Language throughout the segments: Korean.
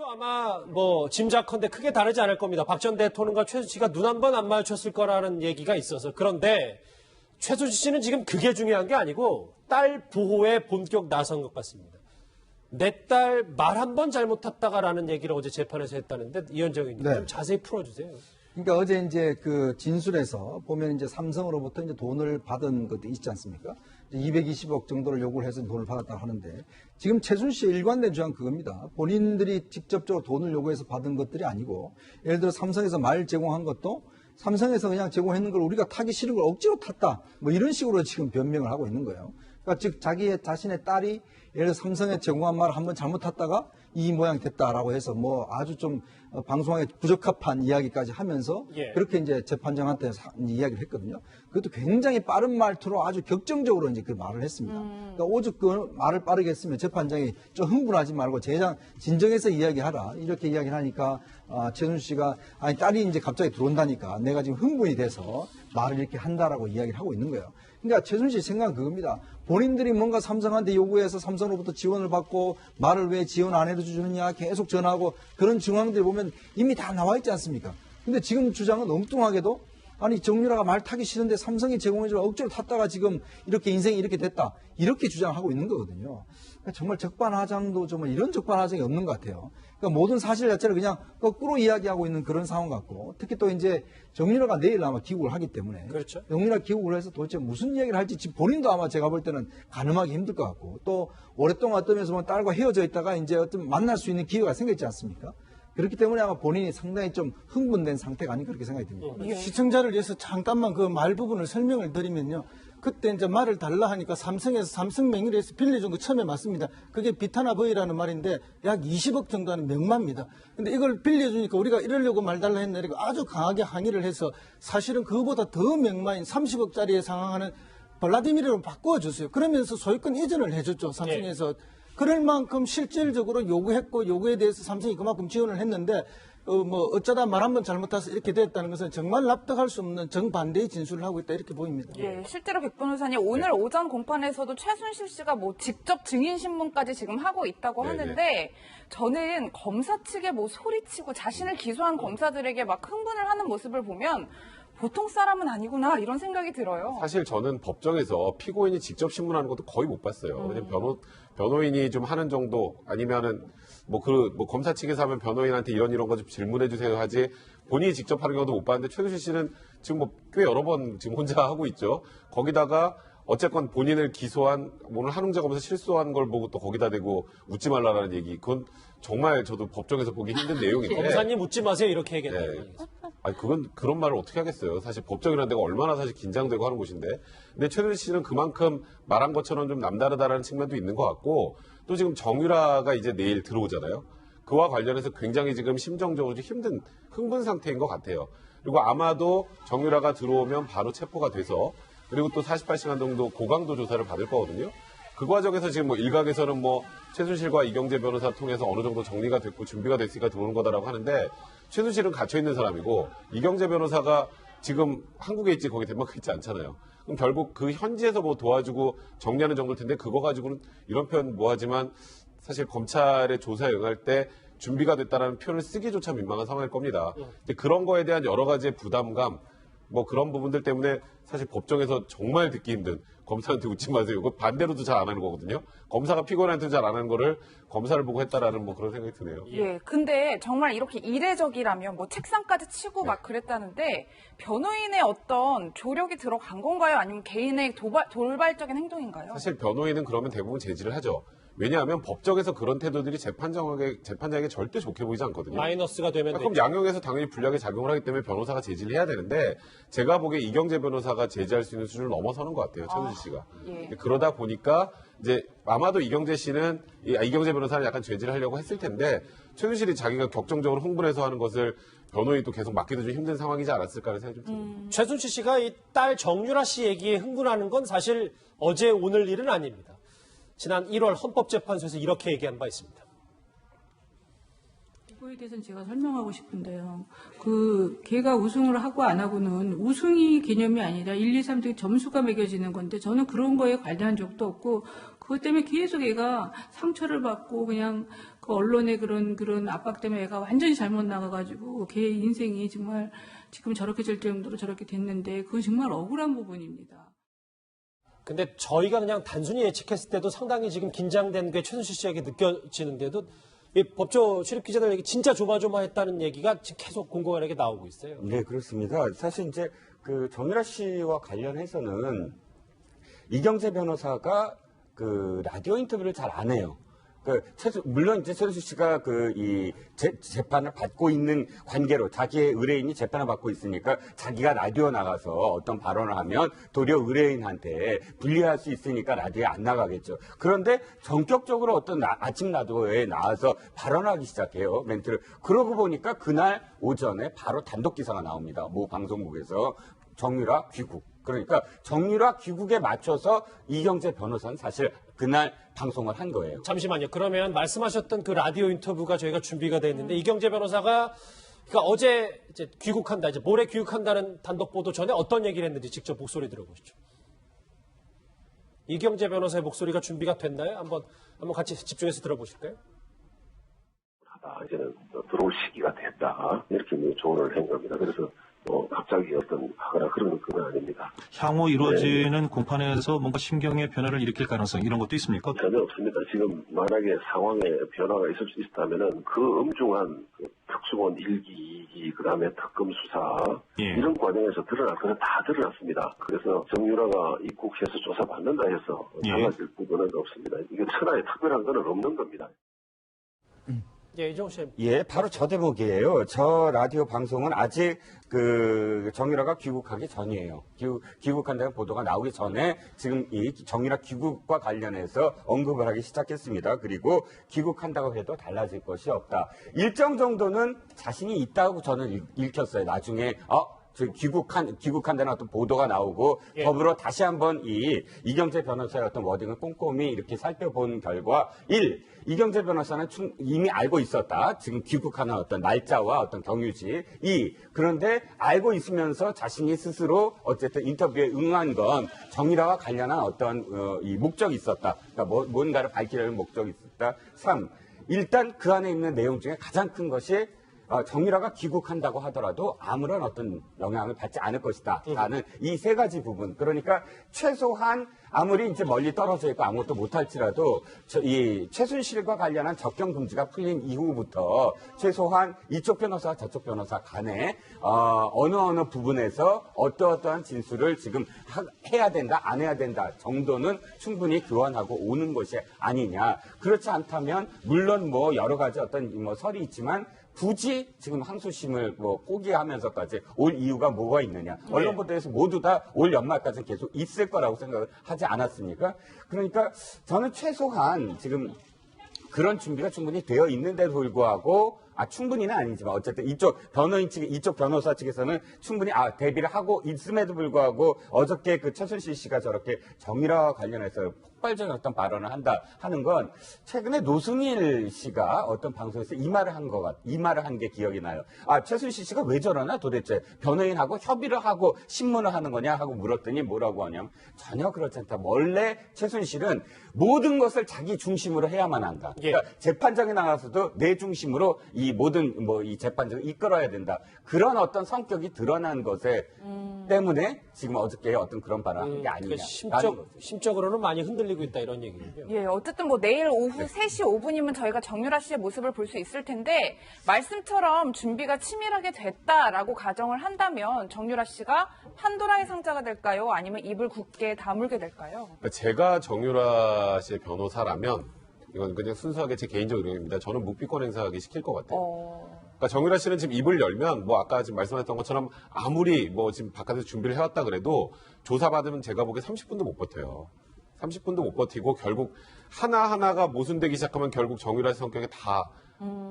이것도 아마 뭐 짐작컨대 크게 다르지 않을 겁니다. 박 전 대통령과 최순실 씨가 눈 한 번 안 마주쳤을 거라는 얘기가 있어서. 그런데 최순실 씨는 지금 그게 중요한 게 아니고 딸 보호에 본격 나선 것 같습니다. 내 딸 말 한 번 잘못했다가라는 얘기를 어제 재판에서 했다는데 이현정 의원님 좀 자세히 풀어주세요. 그러니까 어제 이제 그 진술에서 보면 이제 삼성으로부터 이제 돈을 받은 것도 있지 않습니까? 220억 정도를 요구를 해서 돈을 받았다고 하는데 지금 최순실 씨의 일관된 주장 그겁니다. 본인들이 직접적으로 돈을 요구해서 받은 것들이 아니고 예를 들어 삼성에서 말 제공한 것도 삼성에서 그냥 제공했는 걸 우리가 타기 싫은 걸 억지로 탔다. 뭐 이런 식으로 지금 변명을 하고 있는 거예요. 그러니까 즉 자신의 딸이 예를 들어 삼성에 제공한 말을 한번 잘못 탔다가 이 모양 됐다라고 해서 뭐 아주 좀 방송하기 부적합한 이야기까지 하면서 그렇게 이제 재판장한테 이야기를 했거든요. 그것도 굉장히 빠른 말투로 아주 격정적으로 이제 그 말을 했습니다. 그러니까 오죽 그 말을 빠르게 했으면 재판장이 좀 흥분하지 말고 진정해서 이야기하라 이렇게 이야기를 하니까 최순실 씨가 아니 딸이 이제 갑자기 들어온다니까 내가 지금 흥분이 돼서 말을 이렇게 한다라고 이야기를 하고 있는 거예요. 그러니까 최순실 씨 생각은 그겁니다. 본인들이 뭔가 삼성한테 요구해서 삼성으로부터 지원을 받고 말을 왜 지원 안 해주느냐 계속 전화하고 그런 증황들을 보면 이미 다 나와 있지 않습니까? 근데 지금 주장은 엉뚱하게도 아니 정유라가 말 타기 싫은데 삼성이 제공해주려 억지로 탔다가 지금 이렇게 인생이 이렇게 됐다 이렇게 주장하고 있는 거거든요. 그러니까 정말 적반하장도 정말 이런 적반하장이 없는 것 같아요. 그러니까 모든 사실 자체를 그냥 거꾸로 이야기하고 있는 그런 상황 같고 특히 또 이제 정유라가 내일 아마 귀국을 하기 때문에 그렇죠. 정유라 귀국을 해서 도대체 무슨 이야기를 할지 지금 본인도 아마 제가 볼 때는 가늠하기 힘들 것 같고 또 오랫동안 어떤 면에서 보면 딸과 헤어져 있다가 이제 어떤 만날 수 있는 기회가 생겼지 않습니까? 그렇기 때문에 아마 본인이 상당히 좀 흥분된 상태가 아닌가 그렇게 생각이 듭니다. 시청자를 위해서 잠깐만 그 말 부분을 설명을 드리면요. 그때 이제 말을 달라 하니까 삼성에서 삼성 명의로 해서 빌려준 거 처음에 맞습니다. 그게 비타나버이라는 말인데 약 20억 정도 하는 명마입니다. 근데 이걸 빌려주니까 우리가 이러려고 말 달라 했는데 아주 강하게 항의를 해서 사실은 그거보다 더 명마인 30억짜리에 상황하는 블라디미르로 바꿔주세요. 그러면서 소유권 이전을 해줬죠. 삼성에서. 그럴 만큼 실질적으로 요구했고 요구에 대해서 삼성이 그만큼 지원을 했는데 뭐 어쩌다 말 한 번 잘못해서 이렇게 됐다는 것은 정말 납득할 수 없는 정반대의 진술을 하고 있다 이렇게 보입니다. 예, 실제로 백 변호사님 오늘 오전 공판에서도 최순실 씨가 뭐 직접 증인 신문까지 지금 하고 있다고 하는데 저는 검사 측에 뭐 소리치고 자신을 기소한 검사들에게 막 흥분을 하는 모습을 보면 보통 사람은 아니구나 이런 생각이 들어요. 사실 저는 법정에서 피고인이 직접 신문하는 것도 거의 못 봤어요. 왜냐면 변호인이 좀 하는 정도 아니면은 뭐 검사 측에서 하면 변호인한테 이런 거 좀 질문해 주세요 하지 본인이 직접 하는 경우도 못 봤는데 최순실 씨는 지금 뭐 꽤 여러 번 지금 혼자 하고 있죠. 거기다가 어쨌건 본인을 기소한 오늘 한웅재 검사 실소한 걸 보고 또 거기다 대고 웃지 말라라는 얘기 그건 정말 저도 법정에서 보기 힘든 내용인데 검사님 웃지 마세요 이렇게 얘기했다. 아니 그건 그런 말을 어떻게 하겠어요. 사실 법정이라는 데가 얼마나 사실 긴장되고 하는 곳인데. 근데 최순실 씨는 그만큼 말한 것처럼 좀 남다르다라는 측면도 있는 것 같고 또 지금 정유라가 이제 내일 들어오잖아요. 그와 관련해서 굉장히 지금 심정적으로 좀 힘든 흥분 상태인 것 같아요. 그리고 아마도 정유라가 들어오면 바로 체포가 돼서 그리고 또 48시간 정도 고강도 조사를 받을 거거든요. 그 과정에서 지금 뭐 일각에서는 뭐 최순실과 이경재 변호사 통해서 어느 정도 정리가 됐고 준비가 됐으니까 들어오는 거다라고 하는데 최순실은 갇혀 있는 사람이고 이경재 변호사가 지금 한국에 있지 거기 덴마크에 있지 않잖아요. 그럼 결국 그 현지에서 뭐 도와주고 정리하는 정도일 텐데 그거 가지고는 이런 표현 뭐하지만 사실 검찰의 조사에 응할 때 준비가 됐다라는 표현을 쓰기조차 민망한 상황일 겁니다. 근데 그런 거에 대한 여러 가지의 부담감 뭐 그런 부분들 때문에 사실 법정에서 정말 듣기 힘든 검사한테 웃지 마세요. 이거 반대로도 잘 안 하는 거거든요. 검사가 피고인한테 잘 안 하는 거를 검사를 보고 했다라는 뭐 그런 생각이 드네요. 예, 근데 정말 이렇게 이례적이라면 뭐 책상까지 치고 막 그랬다는데 변호인의 어떤 조력이 들어간 건가요? 아니면 개인의 돌발적인 행동인가요? 사실 변호인은 그러면 대부분 제지를 하죠. 왜냐하면 법정에서 그런 태도들이 재판장에게 절대 좋게 보이지 않거든요. 마이너스가 되면 그럼 양형에서 당연히 불리하게 작용을 하기 때문에 변호사가 제지를 해야 되는데 제가 보기에 이경재 변호사가 제지할 수 있는 수준을 넘어서는 것 같아요. 최순실 씨가. 그러다 보니까 이제 아마도 이경재 변호사는 약간 제지를 하려고 했을 텐데 최순실이 자기가 격정적으로 흥분해서 하는 것을 변호인이 또 계속 막기도 좀 힘든 상황이지 않았을까 하는 생각이 좀 듭니다. 최순실 씨가 이 딸 정유라 씨 얘기에 흥분하는 건 사실 어제 오늘 일은 아닙니다. 지난 1월 헌법재판소에서 이렇게 얘기한 바 있습니다. 이거에 대해서는 제가 설명하고 싶은데요. 걔가 우승을 하고 안 하고는 우승이 개념이 아니라 1, 2, 3 등 점수가 매겨지는 건데 저는 그런 거에 관여한 적도 없고 그것 때문에 계속 얘가 상처를 받고 그냥 그 언론의 그런 압박 때문에 애가 완전히 잘못 나가가지고 걔 인생이 정말 지금 저렇게 될 정도로 저렇게 됐는데 그건 정말 억울한 부분입니다. 근데 저희가 그냥 단순히 예측했을 때도 상당히 지금 긴장된 게 최순실 씨에게 느껴지는데도 이 법조 출입 기자들 얘기 진짜 조마조마했다는 얘기가 지금 계속 공공연하게 나오고 있어요. 네, 그렇습니다. 사실 이제 그 정유라 씨와 관련해서는 이경재 변호사가 그 라디오 인터뷰를 잘 안 해요. 물론 이제 최순실 씨가 재판을 받고 있는 관계로 자기의 의뢰인이 재판을 받고 있으니까 자기가 라디오 나가서 어떤 발언을 하면 도리어 의뢰인한테 불리할 수 있으니까 라디오에 안 나가겠죠. 그런데 전격적으로 어떤 아침 라디오에 나와서 발언하기 시작해요. 멘트를. 그러고 보니까 그날 오전에 바로 단독 기사가 나옵니다. 모 방송국에서 정유라 귀국. 그러니까 정유라 귀국에 맞춰서 이경재 변호사는 사실 그날 방송을 한 거예요. 잠시만요. 그러면 말씀하셨던 그 라디오 인터뷰가 저희가 준비가 돼 있는데 이경재 변호사가 그러니까 어제 이제 귀국한다, 이제 모레 귀국한다는 단독 보도 전에 어떤 얘기를 했는지 직접 목소리 들어보시죠. 이경재 변호사의 목소리가 준비가 됐나요? 한번 같이 집중해서 들어보실까요? 이제는 들어올 시기가 됐다. 이렇게 조언을 한 겁니다. 그래서 갑자기 하거나 그런 건 아닙니다. 향후 이루어지는 공판에서 뭔가 심경의 변화를 일으킬 가능성 이런 것도 있습니까? 전혀 없습니다. 지금 만약에 상황에 변화가 있을 수 있다면은 그 엄중한 특수본 1기, 2기, 그 다음에 특검 수사 이런 과정에서 드러날 것은 다 드러났습니다. 그래서 정유라가 입국해서 조사받는다 해서 달라질 부분은 없습니다. 이게 천하에 특별한 건 없는 겁니다. 예, 이종호 씨. 예, 바로 저 대목이에요. 저 라디오 방송은 아직 정유라가 귀국하기 전이에요. 귀국한다는 보도가 나오기 전에 지금 이 정유라 귀국과 관련해서 언급을 하기 시작했습니다. 그리고 귀국한다고 해도 달라질 것이 없다. 일정 정도는 자신이 있다고 저는 읽혔어요. 나중에 귀국한다는 어떤 보도가 나오고 더불어 다시 한번 이경재 변호사의 어떤 워딩을 꼼꼼히 이렇게 살펴본 결과 이경재 변호사는 이미 알고 있었다. 지금 귀국하는 어떤 날짜와 어떤 경유지. 그런데 알고 있으면서 자신이 스스로 어쨌든 인터뷰에 응한 건 정유라와 관련한 어떤 이 목적이 있었다. 그러니까 뭔가를 밝히려는 목적이 있었다. 3. 일단 그 안에 있는 내용 중에 가장 큰 것이 정유라가 귀국한다고 하더라도 아무런 어떤 영향을 받지 않을 것이다. 라는 이 세 가지 부분. 그러니까 최소한 아무리 이제 멀리 떨어져 있고 아무것도 못할지라도 이 최순실과 관련한 접견 금지가 풀린 이후부터 최소한 이쪽 변호사와 저쪽 변호사 간에 어느 부분에서 어떠한 진술을 지금 해야 된다, 안 해야 된다 정도는 충분히 교환하고 오는 것이 아니냐. 그렇지 않다면 물론 여러 가지 어떤 설이 있지만 굳이 지금 항소심을 포기하면서까지 올 이유가 뭐가 있느냐. 언론 보도에서 모두 다 올 연말까지 계속 있을 거라고 생각을 하지 않았습니까? 그러니까 저는 최소한 지금 그런 준비가 충분히 되어 있는데도 불구하고 충분히는 아니지만 어쨌든 이쪽 변호사 측에서는 충분히 대비를 하고 있음에도 불구하고 어저께 그 최순실 씨가 저렇게 정유라와 관련해서 폭발적인 어떤 발언을 한다 하는 건 최근에 노승일 씨가 어떤 방송에서 이 말을 한 게 기억이 나요. 최순실 씨가 왜 저러나 도대체 변호인하고 협의를 하고 신문을 하는 거냐 하고 물었더니 뭐라고 하냐면 전혀 그렇지 않다. 원래 최순실은 모든 것을 자기 중심으로 해야만 한다. 그러니까 재판장에 나가서도 내 중심으로 이 모든 이 재판장을 이끌어야 된다. 그런 어떤 성격이 드러난 것에 때문에 지금 어저께 어떤 그런 발언을 한 게 아니냐. 심적으로는 많이 흔들리고 있다 이런 얘기군요. 예, 어쨌든 내일 오후 3시 5분이면 저희가 정유라 씨의 모습을 볼 수 있을 텐데 말씀처럼 준비가 치밀하게 됐다라고 가정을 한다면 정유라 씨가 판도라의 상자가 될까요? 아니면 입을 굳게 다물게 될까요? 제가 정유라 씨의 변호사라면 이건 그냥 순수하게 제 개인적 의견입니다. 저는 묵비권 행사하기 시킬 것 같아요. 그러니까 정유라 씨는 지금 입을 열면 아까 지금 말씀하셨던 것처럼 아무리 지금 바깥에서 준비를 해왔다 그래도 조사받으면 제가 보기에 30분도 못 버텨요. 30분도 못 버티고 결국 하나하나가 모순되기 시작하면 결국 정유라 씨 성격에 다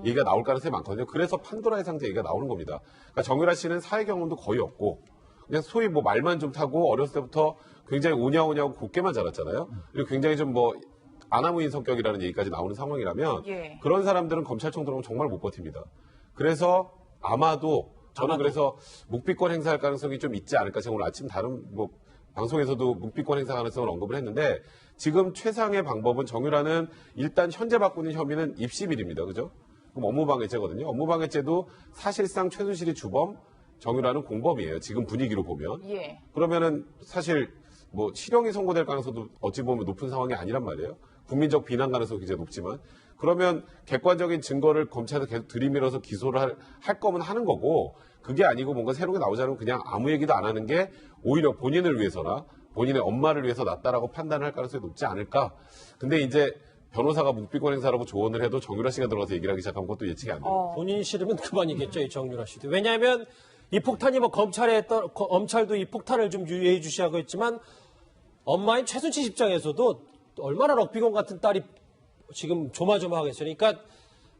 얘기가 나올 가능성이 많거든요. 그래서 판도라의 상자 얘기가 나오는 겁니다. 그러니까 정유라 씨는 사회 경험도 거의 없고 그냥 소위 말만 좀 타고 어렸을 때부터 굉장히 오냐오냐고 곱게만 자랐잖아요. 그리고 굉장히 좀 아나무인 성격이라는 얘기까지 나오는 상황이라면 그런 사람들은 검찰청 들어오면 정말 못 버팁니다. 그래서 아마도 저는 그래서 묵비권 행사할 가능성이 좀 있지 않을까. 제가 오늘 아침 다른 방송에서도 묵비권 행사 가능성을 언급을 했는데 지금 최상의 방법은 정유라는 일단 현재 받고 있는 혐의는 입시비리입니다. 그죠? 그럼 업무방해죄거든요. 업무방해죄도 사실상 최순실이 주범, 정유라는 공범이에요. 지금 분위기로 보면. 예. 그러면은 사실 뭐 실형이 선고될 가능성도 어찌 보면 높은 상황이 아니란 말이에요. 국민적 비난 가능성이 굉장히 높지만 그러면 객관적인 증거를 검찰에서 계속 들이밀어서 기소를 할 거면 하는 거고 그게 아니고 뭔가 새로운 게 나오지 않으면 그냥 아무 얘기도 안 하는 게 오히려 본인을 위해서나 본인의 엄마를 위해서 낫다라고 판단을 할 가능성이 높지 않을까. 근데 이제 변호사가 묵비권 행사라고 조언을 해도 정유라 씨가 들어가서 얘기를 하기 시작하면 그것도 예측이 안 돼요. 본인이 싫으면 그만이겠죠, 이 정유라 씨도. 왜냐하면 이 폭탄이 뭐 검찰도 이 폭탄을 좀 유의해 주시하고 있지만 엄마인 최순실 입장에서도 얼마나 럭비공 같은 딸이 지금 조마조마하겠어요. 그러니까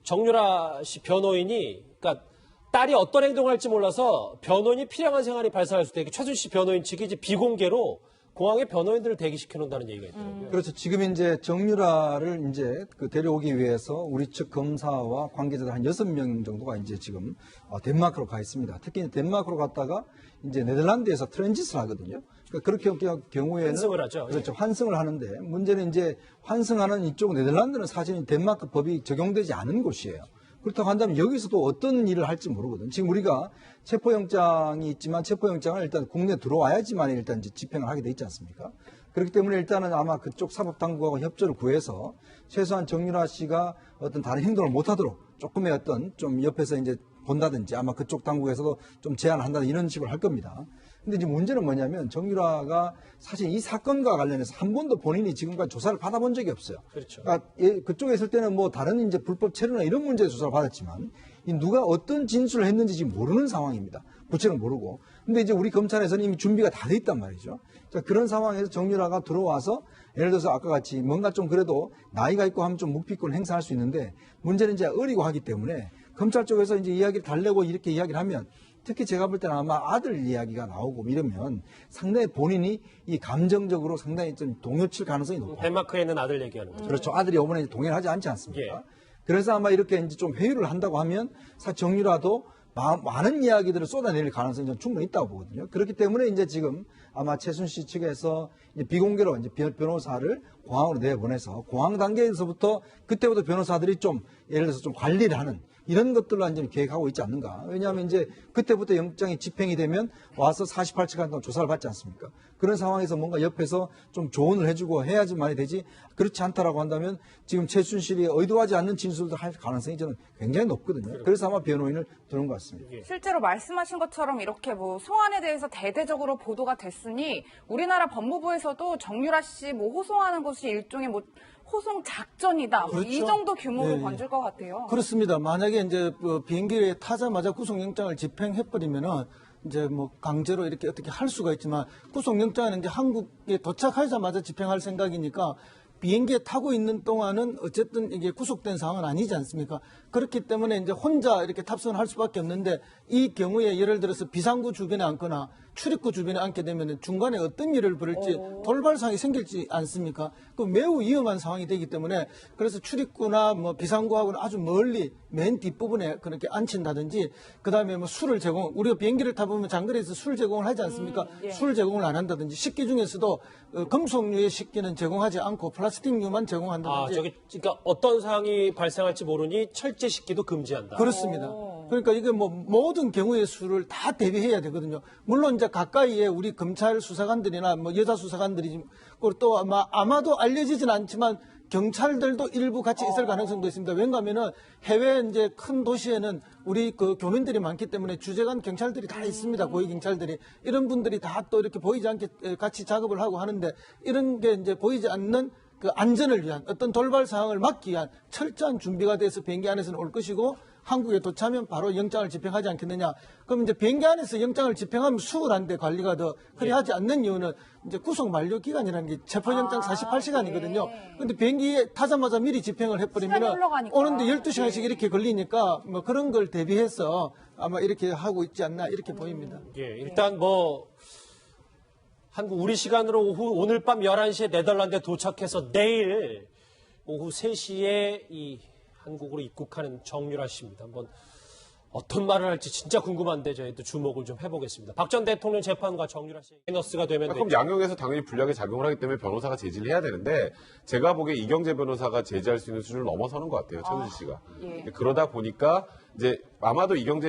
정유라 씨 변호인이 그러니까 딸이 어떤 행동을 할지 몰라서 변호인이 필요한 생활이 발생할 수도 있고 최순실 변호인 측이 이제 비공개로 공항에 변호인들을 대기시켜 놓는다는 얘기가 있더라고요. 그렇죠. 지금 이제 정유라를 이제 그 데려오기 위해서 우리 측 검사와 관계자들 한 6명 정도가 이제 지금 덴마크로 가 있습니다. 특히 덴마크로 갔다가 이제 네덜란드에서 트랜짓을 하거든요. 그러니까 그렇게 경우에는 환승을 하죠. 그렇죠. 환승을 하는데 문제는 이제 환승하는 이쪽 네덜란드는 사실 덴마크 법이 적용되지 않은 곳이에요. 그렇다고 한다면 여기서도 어떤 일을 할지 모르거든. 지금 우리가 체포영장이 있지만 체포영장을 일단 국내에 들어와야지만 일단 이제 집행을 하게 돼 있지 않습니까? 그렇기 때문에 일단은 아마 그쪽 사법당국하고 협조를 구해서 최소한 정유라 씨가 어떤 다른 행동을 못하도록 조금의 어떤 좀 옆에서 이제 본다든지 아마 그쪽 당국에서도 좀 제한을 한다든지 이런 식으로 할 겁니다. 근데 이제 문제는 뭐냐면 정유라가 사실 이 사건과 관련해서 한 번도 본인이 지금까지 조사를 받아본 적이 없어요. 그렇죠. 그러니까 그쪽에 있을 때는 뭐 다른 이제 불법 체류나 이런 문제에 조사를 받았지만 이 누가 어떤 진술을 했는지 지금 모르는 상황입니다. 구체를 모르고. 근데 이제 우리 검찰에서는 이미 준비가 다 돼 있단 말이죠. 자, 그런 상황에서 정유라가 들어와서 예를 들어서 아까 같이 뭔가 좀 그래도 나이가 있고 하면 좀 묵비권 행사할 수 있는데 문제는 이제 어리고 하기 때문에 검찰 쪽에서 이제 이야기를 달래고 이렇게 이야기를 하면 특히 제가 볼 때는 아마 아들 이야기가 나오고 이러면 상당히 본인이 이 감정적으로 상당히 좀 동요칠 가능성이 높아요. 덴마크에 있는 아들 얘기하는 거죠. 그렇죠. 아들이 이번에 동의하지 않지 않습니까? 예. 그래서 아마 이렇게 이제 좀 회유를 한다고 하면 사실 정유라도 많은 이야기들을 쏟아낼 가능성이 좀 충분히 있다고 보거든요. 그렇기 때문에 이제 지금 아마 최순실 측에서 이제 비공개로 이제 변호사를 공항으로 내보내서 공항 단계에서부터 그때부터 변호사들이 좀 예를 들어서 좀 관리를 하는 이런 것들로 이제 계획하고 있지 않는가. 왜냐하면 이제 그때부터 영장이 집행이 되면 와서 48시간 동안 조사를 받지 않습니까? 그런 상황에서 뭔가 옆에서 좀 조언을 해주고 해야지만이 되지 그렇지 않다라고 한다면 지금 최순실이 의도하지 않는 진술도 할 가능성이 저는 굉장히 높거든요. 그래서 아마 변호인을 두는 것 같습니다. 실제로 말씀하신 것처럼 이렇게 뭐 소환에 대해서 대대적으로 보도가 됐으니 우리나라 법무부에서도 정유라 씨 뭐 호송하는 것이 일종의 뭐 호송 작전이다. 그렇죠. 이 정도 규모로 네. 번질 것 같아요. 그렇습니다. 만약에 이제 비행기에 타자마자 구속영장을 집행해버리면은 이제 뭐 강제로 이렇게 어떻게 할 수가 있지만 구속영장은 이제 한국에 도착하자마자 집행할 생각이니까 비행기에 타고 있는 동안은 어쨌든 이게 구속된 상황은 아니지 않습니까? 그렇기 때문에 이제 혼자 이렇게 탑승을 할 수밖에 없는데 이 경우에 예를 들어서 비상구 주변에 앉거나 출입구 주변에 앉게 되면 중간에 어떤 일을 벌일지 돌발 상황이 생길지 않습니까? 그 매우 위험한 상황이 되기 때문에 그래서 출입구나 뭐 비상구하고는 아주 멀리 맨 뒷부분에 그렇게 앉힌다든지 그다음에 뭐 술을 우리가 비행기를 타보면 장거리에서 술 제공을 하지 않습니까? 예. 술 제공을 안 한다든지 식기 중에서도 금속류의 식기는 제공하지 않고 플라스틱류만 제공한다든지 그러니까 어떤 상황이 발생할지 모르니 철제 식기도 금지한다. 그렇습니다. 그러니까 이게 뭐 모든 경우의 수를 다 대비해야 되거든요. 물론 이제 가까이에 우리 검찰 수사관들이나 뭐 여자 수사관들이 그리고 또 아마도 알려지진 않지만 경찰들도 일부 같이 있을 가능성도 있습니다. 왜냐하면은 해외 이제 큰 도시에는 우리 그 교민들이 많기 때문에 주재관 경찰들이 다 있습니다. 고위 경찰들이 이런 분들이 다 또 이렇게 보이지 않게 같이 작업을 하고 하는데 이런 게 이제 보이지 않는 그 안전을 위한 어떤 돌발 상황을 막기 위한 철저한 준비가 돼서 비행기 안에서는 올 것이고 한국에 도착하면 바로 영장을 집행하지 않겠느냐. 그럼 이제 비행기 안에서 영장을 집행하면 수월한데 관리가 더 그리하지 않는 이유는 이제 구속 만료 기간이라는 게 체포영장 48시간이거든요. 그런데 비행기에 타자마자 미리 집행을 해버리면 시간이 흘러가니까. 오는데 12시간씩 이렇게 걸리니까 뭐 그런 걸 대비해서 아마 이렇게 하고 있지 않나 이렇게 보입니다. 예, 일단 뭐 한국 우리 시간으로 오늘 밤 11시에 네덜란드에 도착해서 내일 오후 3시에 이 한국으로 입국하는 정유라 씨입니다. 한번 어떤 말을 할지 진짜 궁금한데 저희도 주목을 좀 해보겠습니다. 박 전 대통령 재판과 정유라 씨 마이너스가 되면 그럼 양형에서 당연히 불리하게 작용을 하기 때문에 변호사가 제지를 해야 되는데 제가 보기에 이경재 변호사가 제지할 수 있는 수준을 넘어서는 것 같아요. 최순실 씨가. 예. 그러다 보니까 이제 아마도 이경재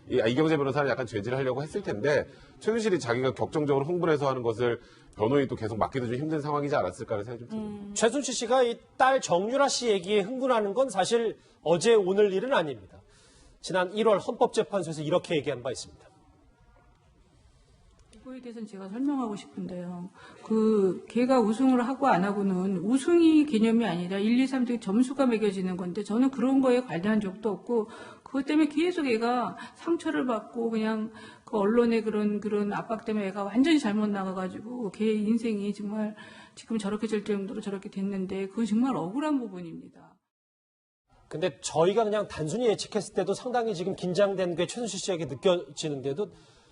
변호사는 약간 제지를 하려고 했을 텐데 최순실이 자기가 격정적으로 흥분해서 하는 것을 변호인도 계속 맡기도 좀 힘든 상황이지 않았을까 하는 생각이 좀 듭니다. 최순실 씨가 이 딸 정유라 씨 얘기에 흥분하는 건 사실 어제 오늘 일은 아닙니다. 지난 1월 헌법재판소에서 이렇게 얘기한 바 있습니다. 그거에 대해서는 제가 설명하고 싶은데요. 걔가 우승을 하고 안 하고는 우승이 개념이 아니라 1, 2, 3등 점수가 매겨지는 건데 저는 그런 거에 관여한 적도 없고 그것 때문에 계속 애가 상처를 받고 그냥 그 언론의 그런 압박 때문에 애가 완전히 잘못 나가가지고 걔 인생이 정말 지금 저렇게 될 정도로 저렇게 됐는데 그건 정말 억울한 부분입니다. 근데 저희가 그냥 단순히 예측했을 때도 상당히 지금 긴장된 게 최순실 씨에게 느껴지는데도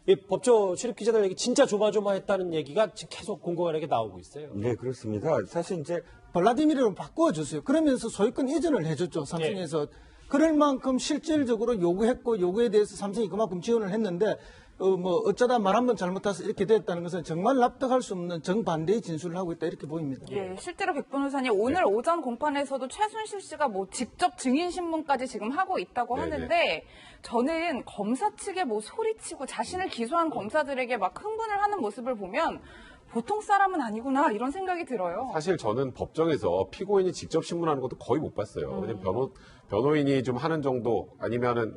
이 법조 출입 기자들 얘기 진짜 조마조마했다는 얘기가 지금 계속 공공연하게 나오고 있어요. 네, 그렇습니다. 사실 이제 블라디미르로 바꿔줬어요. 그러면서 소유권 이전을 해줬죠. 삼성에서. 그럴 만큼 실질적으로 요구했고 요구에 대해서 삼성이 그만큼 지원을 했는데 어쩌다 말 한번 잘못해서 이렇게 됐다는 것은 정말 납득할 수 없는 정반대의 진술을 하고 있다 이렇게 보입니다. 예, 실제로 백 변호사님 오늘 오전 공판에서도 최순실 씨가 직접 증인 신문까지 지금 하고 있다고 하는데 저는 검사 측에 소리치고 자신을 기소한 검사들에게 막 흥분을 하는 모습을 보면 보통 사람은 아니구나 이런 생각이 들어요. 사실 저는 법정에서 피고인이 직접 신문하는 것도 거의 못 봤어요. 그냥 변호인이 좀 하는 정도 아니면은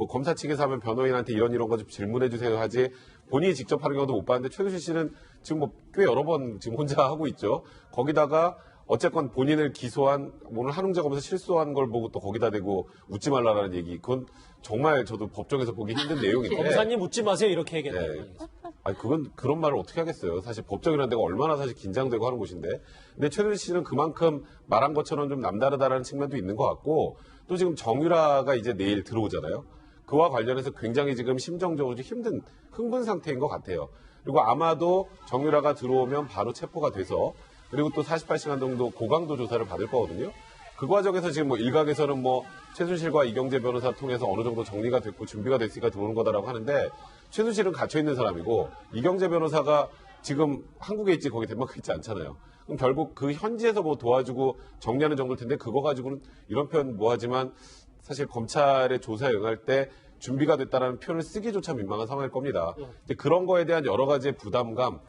검사 측에서 하면 변호인한테 이런 거 좀 질문해 주세요 하지 본인이 직접 하는 경우도 못 봤는데 최순실 씨는 지금 꽤 여러 번 지금 혼자 하고 있죠. 거기다가 어쨌건 본인을 기소한 오늘 한웅재 검사 실소한 걸 보고 또 거기다 대고 웃지 말라라는 얘기 그건 정말 저도 법정에서 보기 힘든 내용인데 검사님 웃지 마세요 이렇게 얘기했다. 아니 그건 그런 말을 어떻게 하겠어요. 사실 법정이라는 데가 얼마나 사실 긴장되고 하는 곳인데 근데 최순실 씨는 그만큼 말한 것처럼 좀 남다르다라는 측면도 있는 것 같고 또 지금 정유라가 이제 내일 들어오잖아요. 그와 관련해서 굉장히 지금 심정적으로 좀 힘든 흥분 상태인 것 같아요. 그리고 아마도 정유라가 들어오면 바로 체포가 돼서 그리고 또 48시간 정도 고강도 조사를 받을 거거든요. 그 과정에서 지금 일각에서는 최순실과 이경재 변호사 통해서 어느 정도 정리가 됐고 준비가 됐으니까 들어오는 거다라고 하는데 최순실은 갇혀있는 사람이고 이경재 변호사가 지금 한국에 있지 거기 덴마크에 있지 않잖아요. 그럼 결국 그 현지에서 도와주고 정리하는 정도일 텐데 그거 가지고는 이런 표현 하지만 사실 검찰의 조사에 응할 때 준비가 됐다라는 표현을 쓰기조차 민망한 상황일 겁니다. 근데 그런 거에 대한 여러 가지의 부담감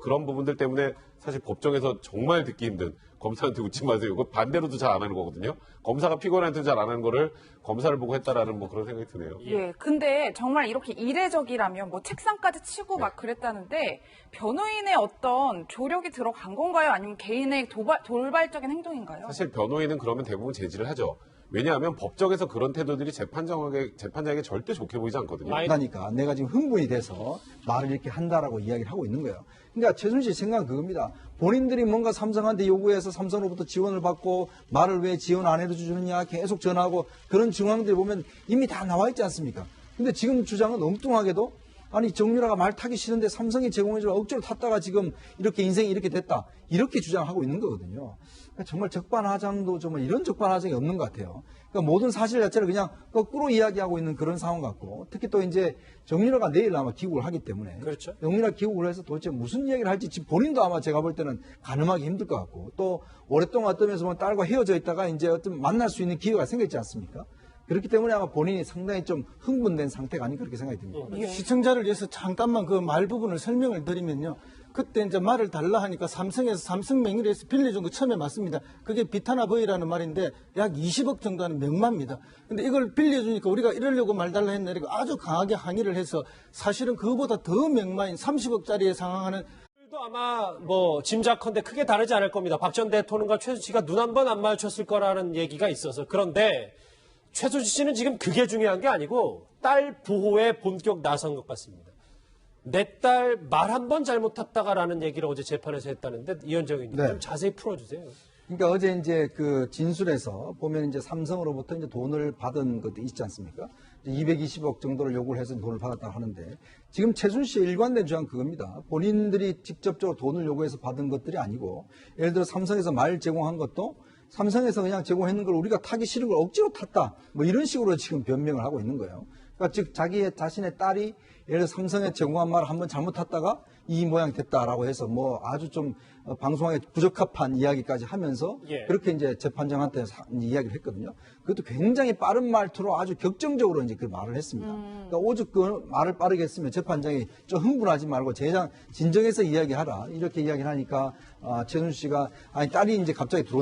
그런 부분들 때문에 사실 법정에서 정말 듣기 힘든 검사한테 웃지 마세요. 이거 반대로도 잘 안 하는 거거든요. 검사가 피고인한테 잘 안 하는 거를 검사를 보고 했다라는 그런 생각이 드네요. 예, 근데 정말 이렇게 이례적이라면 책상까지 치고 막 그랬다는데 변호인의 어떤 조력이 들어간 건가요? 아니면 개인의 돌발적인 행동인가요? 사실 변호인은 그러면 대부분 제지를 하죠. 왜냐하면 법정에서 그런 태도들이 재판장에게 절대 좋게 보이지 않거든요. 그러니까 내가 지금 흥분이 돼서 말을 이렇게 한다라고 이야기를 하고 있는 거예요. 그러니까 최순실 생각은 그겁니다. 본인들이 뭔가 삼성한테 요구해서 삼성으로부터 지원을 받고 말을 왜 지원 안 해주느냐 계속 전화하고 그런 증황들을 보면 이미 다 나와 있지 않습니까? 근데 지금 주장은 엉뚱하게도 아니 정유라가 말 타기 싫은데 삼성이 제공해주고 억지로 탔다가 지금 이렇게 인생이 이렇게 됐다. 이렇게 주장하고 있는 거거든요. 그러니까 정말 적반하장도 정말 이런 적반하장이 없는 것 같아요. 그러니까 모든 사실 자체를 그냥 거꾸로 이야기하고 있는 그런 상황 같고 특히 또 이제 정유라가 내일 아마 귀국을 하기 때문에 그렇죠. 정유라 귀국을 해서 도대체 무슨 이야기를 할지 지금 본인도 아마 제가 볼 때는 가늠하기 힘들 것 같고 또 오랫동안 어떤 면에서 딸과 헤어져 있다가 이제 어떤 만날 수 있는 기회가 생겼지 않습니까? 그렇기 때문에 아마 본인이 상당히 좀 흥분된 상태가 아닌가 그렇게 생각이 듭니다. 시청자를 위해서 잠깐만 그 말 부분을 설명을 드리면요. 그때 이제 말을 달라 하니까 삼성에서 삼성 명의로해서 빌려준 거 처음에 맞습니다. 그게 비타나버이라는 말인데 약 20억 정도 하는 명마입니다. 근데 이걸 빌려주니까 우리가 이러려고 말 달라 했나 이렇게 아주 강하게 항의를 해서 사실은 그거보다 더 명마인 30억짜리에 상황하는 도 아마 짐작컨대 크게 다르지 않을 겁니다. 박 전 대통령과 최순실 씨가 눈 한 번 안 마주쳤을 거라는 얘기가 있어서 그런데 최순실 씨는 지금 그게 중요한 게 아니고 딸 보호에 본격 나선 것 같습니다. 내 딸 말 한 번 잘못했다가라는 얘기를 어제 재판에서 했다는데 이현정 의원님 좀 자세히 풀어주세요. 그러니까 어제 이제 그 진술에서 보면 이제 삼성으로부터 이제 돈을 받은 것도 있지 않습니까? 220억 정도를 요구를 해서 돈을 받았다고 하는데 지금 최순실의 일관된 주장 그겁니다. 본인들이 직접적으로 돈을 요구해서 받은 것들이 아니고 예를 들어 삼성에서 말 제공한 것도 삼성에서 그냥 제공했는 걸 우리가 타기 싫은 걸 억지로 탔다. 뭐 이런 식으로 지금 변명을 하고 있는 거예요. 그러니까 즉 자신의 딸이 예를 들어 삼성에 제공한 말을 한번 잘못 탔다가 이 모양 됐다라고 해서 뭐 아주 좀 방송하기 부적합한 이야기까지 하면서 예. 그렇게 이제 재판장한테 이야기를 했거든요. 그것도 굉장히 빠른 말투로 아주 격정적으로 이제 그 말을 했습니다. 그러니까 오죽 그 말을 빠르게 했으면 재판장이 좀 흥분하지 말고 진정해서 이야기하라 이렇게 이야기를 하니까 최순실 씨가 아니 딸이 이제 갑자기 들어온